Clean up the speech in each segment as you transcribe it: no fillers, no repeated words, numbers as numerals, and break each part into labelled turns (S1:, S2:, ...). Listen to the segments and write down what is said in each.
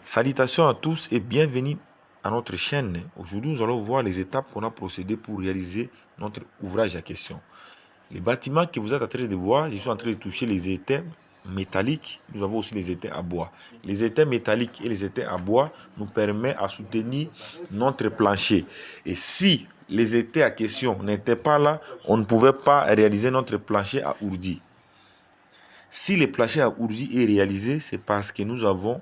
S1: Salutations à tous et bienvenue à notre chaîne. Aujourd'hui, nous allons voir les étapes qu'on a procédées pour réaliser notre ouvrage à question. Les bâtiments que vous êtes en train de voir, je suis en train de toucher les étais métalliques. Nous avons aussi les étais à bois. Les étais métalliques et les étais à bois nous permettent à soutenir notre plancher. Et si les étais à question n'étaient pas là, on ne pouvait pas réaliser notre plancher à ourdi. Si le plancher à ourdi est réalisé, c'est parce que nous avons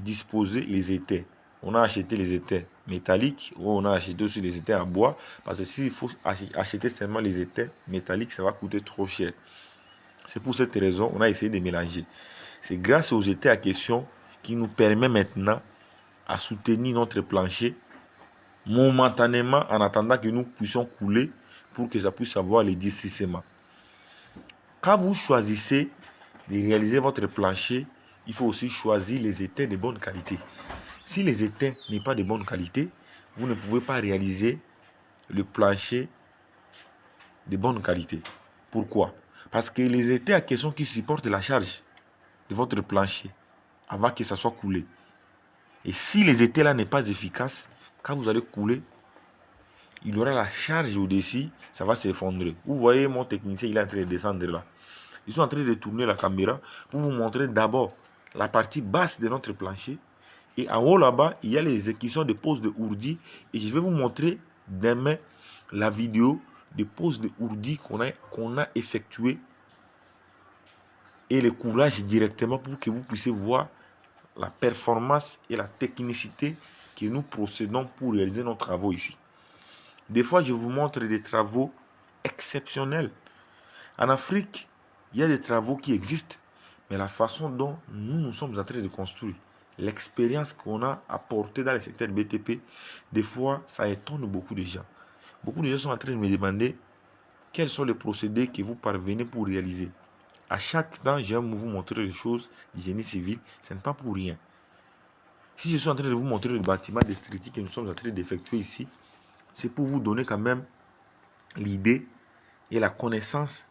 S1: disposer les étais. On a acheté les étais métalliques ou on a acheté aussi les étais en bois parce que s'il faut acheter seulement les étais métalliques, ça va coûter trop cher. C'est pour cette raison on a essayé de mélanger. C'est grâce aux étais à question qui nous permet maintenant à soutenir notre plancher momentanément en attendant que nous puissions couler pour que ça puisse avoir les durcissements. Quand vous choisissez de réaliser votre plancher, il faut aussi choisir les étais de bonne qualité. Si les étais n'est pas de bonne qualité, vous ne pouvez pas réaliser le plancher de bonne qualité. Pourquoi? Parce que les étais à question qui supportent la charge de votre plancher avant que ça soit coulé. Et si les étais là n'est pas efficace, quand vous allez couler, il y aura la charge au-dessus, ça va s'effondrer. Vous voyez mon technicien, il est en train de descendre là. Ils sont en train de tourner la caméra pour vous montrer d'abord la partie basse de notre plancher. Et en haut là-bas, il y a les exécutions de pose de ourdi. Et je vais vous montrer demain la vidéo de pose de ourdi qu'on a effectué et le coulage directement pour que vous puissiez voir la performance et la technicité que nous procédons pour réaliser nos travaux ici. Des fois, je vous montre des travaux exceptionnels. En Afrique, il y a des travaux qui existent, mais la façon dont nous sommes en train de construire, l'expérience qu'on a apportée dans le secteur BTP, des fois, ça étonne beaucoup de gens. Beaucoup de gens sont en train de me demander quels sont les procédés que vous parvenez pour réaliser. À chaque temps, j'aime vous montrer les choses du génie civil, ce n'est pas pour rien. Si je suis en train de vous montrer le bâtiment districtif que nous sommes en train d'effectuer ici, c'est pour vous donner quand même l'idée et la connaissance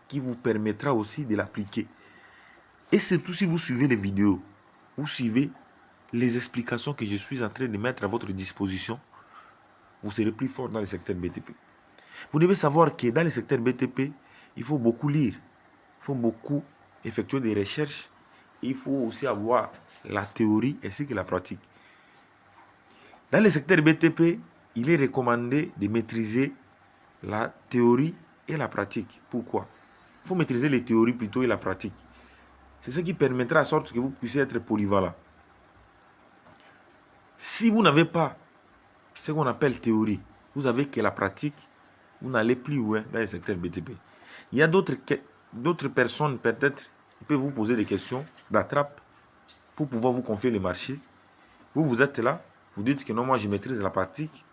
S1: qui vous permettra aussi de l'appliquer. Et surtout si vous suivez les vidéos, vous suivez les explications que je suis en train de mettre à votre disposition, vous serez plus fort dans le secteur BTP. Vous devez savoir que dans le secteur BTP, il faut beaucoup lire, il faut beaucoup effectuer des recherches, il faut aussi avoir la théorie ainsi que la pratique. Dans le secteur BTP, il est recommandé de maîtriser la théorie et la pratique. Pourquoi? Il faut maîtriser les théories plutôt et la pratique. C'est ce qui permettra à sorte que vous puissiez être polyvalent. Si vous n'avez pas ce qu'on appelle théorie, vous avez que la pratique, vous n'allez plus loin dans le secteur BTP. Il y a d'autres personnes, peut-être, qui peuvent vous poser des questions d'attrape pour pouvoir vous confier le marché. Vous êtes là, vous dites que non, moi je maîtrise la pratique,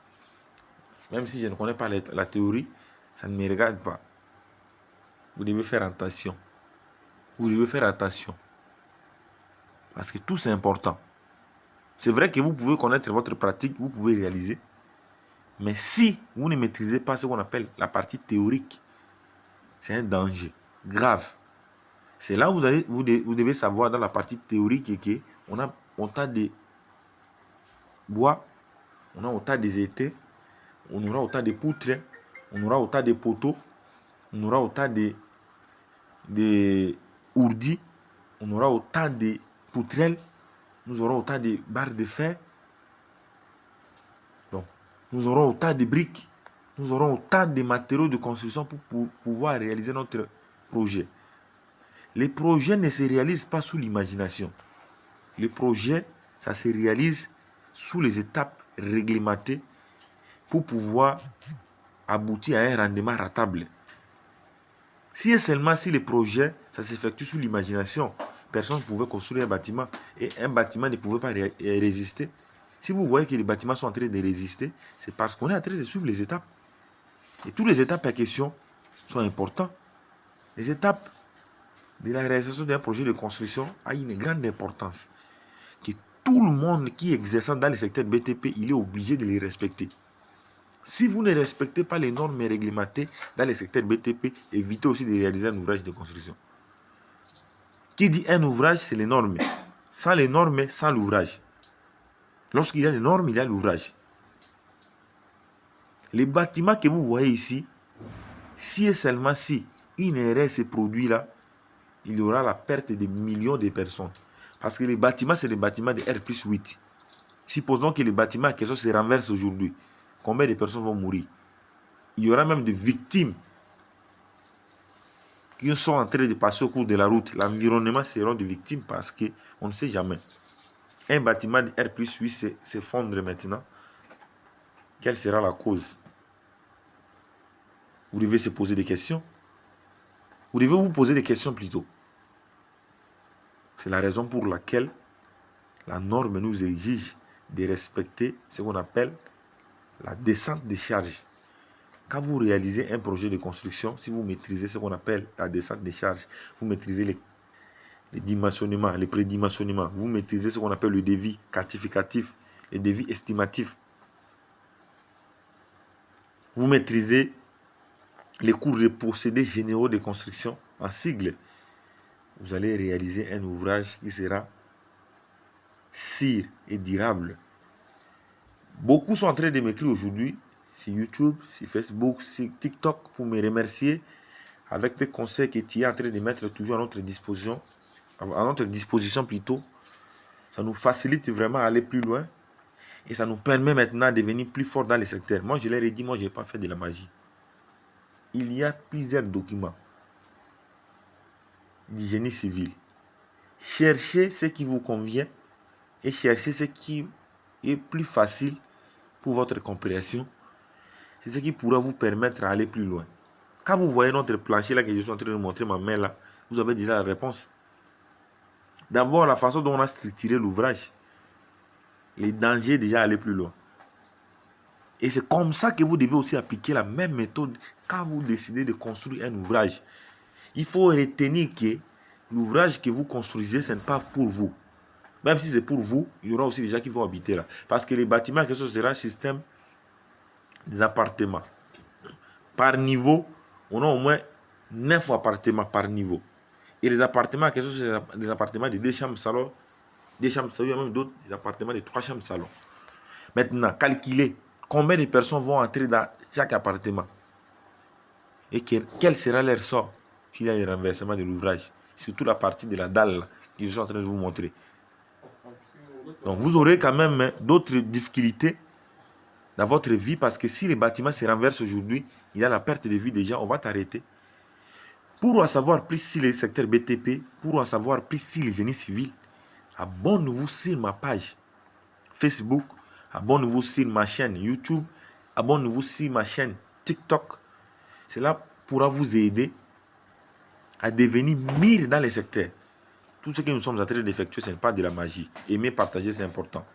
S1: même si je ne connais pas la théorie, ça ne me regarde pas. Vous devez faire attention. Vous devez faire attention. Parce que tout c'est important. C'est vrai que vous pouvez connaître votre pratique, vous pouvez réaliser. Mais si vous ne maîtrisez pas ce qu'on appelle la partie théorique, c'est un danger grave. C'est là où vous devez savoir dans la partie théorique qu'on a autant de bois, on a autant des étais, on aura autant de poutres, on aura autant de poteaux, on aura autant de ourdis, on aura autant de poutrelles, nous aurons autant de barres de fer, donc, nous aurons autant de briques, nous aurons autant de matériaux de construction pour pouvoir réaliser notre projet. Les projets ne se réalisent pas sous l'imagination. Le projet, ça se réalise sous les étapes réglementées pour pouvoir aboutir à un rendement rentable. Si seulement si le projet, ça s'effectue sous l'imagination, personne ne pouvait construire un bâtiment et un bâtiment ne pouvait pas résister. Si vous voyez que les bâtiments sont en train de résister, c'est parce qu'on est en train de suivre les étapes. Et toutes les étapes en question sont importantes. Les étapes de la réalisation d'un projet de construction a une grande importance. Que tout le monde qui exerce dans le secteur BTP, il est obligé de les respecter. Si vous ne respectez pas les normes réglementées dans le secteur BTP, évitez aussi de réaliser un ouvrage de construction. Qui dit un ouvrage, c'est les normes. Sans les normes, sans l'ouvrage. Lorsqu'il y a les normes, il y a l'ouvrage. Les bâtiments que vous voyez ici, si et seulement si une erreur se produit là, il y aura la perte de millions de personnes. Parce que les bâtiments, c'est des bâtiments de R+8. Supposons que les bâtiments en question se renversent aujourd'hui. Combien de personnes vont mourir? Il y aura même des victimes qui sont en train de passer au cours de la route. L'environnement sera des victimes parce qu'on ne sait jamais. Un bâtiment de R+8 s'effondre maintenant. Quelle sera la cause? Vous devez se poser des questions. Vous devez vous poser des questions plutôt. C'est la raison pour laquelle la norme nous exige de respecter ce qu'on appelle la descente des charges. Quand vous réalisez un projet de construction, si vous maîtrisez ce qu'on appelle la descente des charges, vous maîtrisez les dimensionnements, les prédimensionnements, vous maîtrisez ce qu'on appelle le devis quantificatif, le devis estimatif, vous maîtrisez les cours de procédés généraux de construction en sigle, vous allez réaliser un ouvrage qui sera sûr et durable. Beaucoup sont en train de m'écrire aujourd'hui sur YouTube, sur Facebook, sur TikTok pour me remercier avec des conseils que tu es en train de mettre toujours à notre disposition plutôt. Ça nous facilite vraiment à aller plus loin et ça nous permet maintenant de devenir plus fort dans les secteurs. Moi, je leur ai dit, moi, je n'ai pas fait de la magie. Il y a plusieurs documents du génie civil. Cherchez ce qui vous convient et cherchez ce qui est plus facile pour votre compréhension. C'est ce qui pourra vous permettre d'aller plus loin. Quand vous voyez notre plancher là que je suis en train de montrer ma main là, vous avez déjà la réponse. D'abord, la façon dont on a structuré l'ouvrage. Les dangers déjà aller plus loin. Et c'est comme ça que vous devez aussi appliquer la même méthode quand vous décidez de construire un ouvrage. Il faut retenir que l'ouvrage que vous construisez, ce n'est pas pour vous. Même si c'est pour vous, il y aura aussi des gens qui vont habiter là. Parce que les bâtiments, ce sera un système des appartements. Par niveau, on a au moins 9 appartements par niveau. Et les appartements, ce sont des appartements de 2 chambres salon. 2 chambres salon, il y a même d'autres appartements de 3 chambres salon. Maintenant, calculez combien de personnes vont entrer dans chaque appartement. Et quel sera leur sort s'il y a un renversement de l'ouvrage. Surtout la partie de la dalle là, que je suis en train de vous montrer. Donc vous aurez quand même d'autres difficultés dans votre vie parce que si les bâtiments se renversent aujourd'hui, il y a la perte de vie des gens, on va t'arrêter. Pour en savoir plus sur les secteurs BTP, pour en savoir plus sur les génies civils, abonnez-vous sur ma page Facebook, abonnez-vous sur ma chaîne YouTube, abonnez-vous sur ma chaîne TikTok. Cela pourra vous aider à devenir meilleur dans les secteurs. Tout ce que nous sommes en train d'effectuer, ce n'est pas de la magie. Aimer, partager, c'est important.